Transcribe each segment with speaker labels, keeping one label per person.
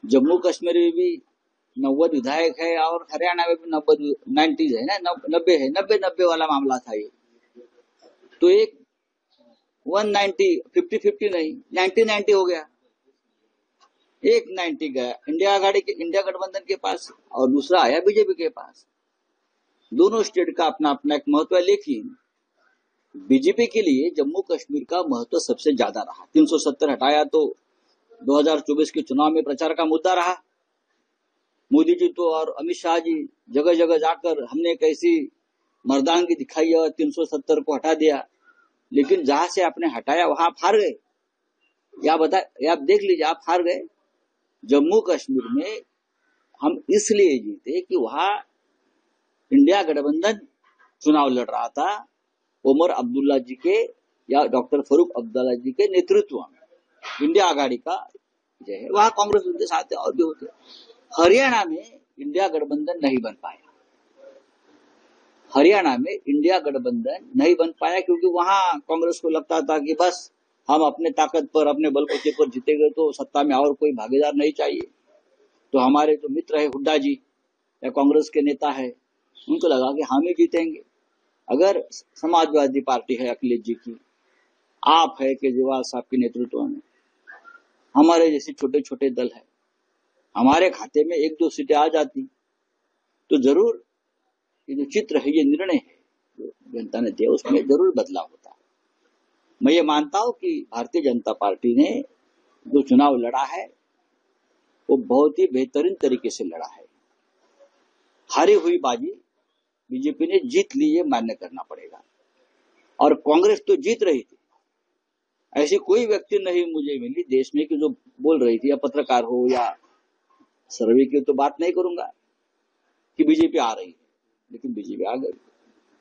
Speaker 1: जम्मू कश्मीर में भी 90 विधायक है और हरियाणा में भी 90 है ना, 90 है, 90 वाला मामला था ये। तो एक 190 50-50 नहीं 90-90 हो गया। एक 90 गया इंडिया गठबंधन के पास और दूसरा आया बीजेपी के पास। दोनों स्टेट का अपना अपना एक महत्व है, लेकिन बीजेपी के लिए जम्मू कश्मीर का महत्व सबसे ज्यादा रहा। 370 हटाया तो 2024 के चुनाव में प्रचार का मुद्दा रहा। मोदी जी तो और अमित शाह जी जगह जगह जाकर हमने कैसी मर्दानगी दिखाई और 370 को हटा दिया, लेकिन जहां से आपने हटाया वहां आप हार गए। आप देख लीजिए, आप हार गए। जम्मू कश्मीर में हम इसलिए जीते कि वहां इंडिया गठबंधन चुनाव लड़ रहा था, उमर अब्दुल्ला जी के या डॉक्टर फारूक अब्दुल्ला जी के नेतृत्व में इंडिया आघाड़ी का जो है, वहां कांग्रेस उनके साथ है और भी होते। हरियाणा में इंडिया गठबंधन नहीं बन पाया। हरियाणा में इंडिया गठबंधन नहीं बन पाया क्योंकि वहां कांग्रेस को लगता था कि बस हम अपने ताकत पर, अपने बलबूते पर जीतेंगे तो सत्ता में और कोई भागीदार नहीं चाहिए। तो हमारे जो मित्र है हुड्डा जी या कांग्रेस के नेता है, उनको लगा कि हम ही जीतेंगे। अगर समाजवादी पार्टी है अखिलेश जी की, आप है केजरीवाल साहब के नेतृत्व में, हमारे जैसे छोटे छोटे दल है, हमारे खाते में 1-2 सीटें आ जाती तो जरूर ये जो चित्र है, ये निर्णय है जो जनता ने दिया, उसमें जरूर बदलाव होता। मैं ये मानता हूं कि भारतीय जनता पार्टी ने जो चुनाव लड़ा है वो बहुत ही बेहतरीन तरीके से लड़ा है। हारी हुई बाजी बीजेपी ने जीत ली, ये मान्य करना पड़ेगा। और कांग्रेस तो जीत रही थी, ऐसी कोई व्यक्ति नहीं मुझे मिली देश में कि जो बोल रही थी, या पत्रकार हो या सर्वे की तो बात नहीं करूंगा कि बीजेपी आ रही है, लेकिन बीजेपी आ गई।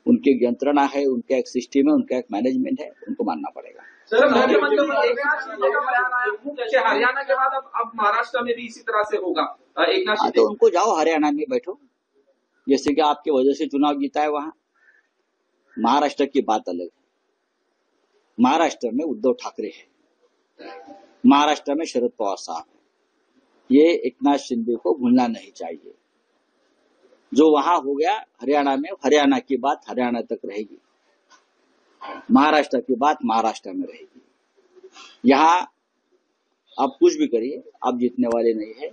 Speaker 1: उनकी यंत्रणा है, उनका एक सिस्टम है, उनका एक मैनेजमेंट है, उनको मानना पड़ेगा।
Speaker 2: सर, हरियाणा के बाद अब महाराष्ट्र में भी इसी तरह से होगा। एक नाथ
Speaker 1: तो उनको जाओ हरियाणा में बैठो, जैसे कि आपके वजह से चुनाव जीता है वहां। महाराष्ट्र की बात अलग है। महाराष्ट्र में उद्धव ठाकरे है, महाराष्ट्र में शरद पवार साहब है। ये एकनाथ शिंदे को भूलना नहीं चाहिए। जो वहां हो गया हरियाणा में, हरियाणा की बात हरियाणा तक रहेगी, महाराष्ट्र की बात महाराष्ट्र में रहेगी। यहाँ आप कुछ भी करिए, आप जीतने वाले नहीं है।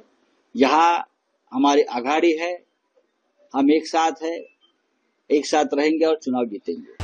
Speaker 1: यहाँ हमारी आघाड़ी है, हम एक साथ है, एक साथ रहेंगे और चुनाव जीतेंगे।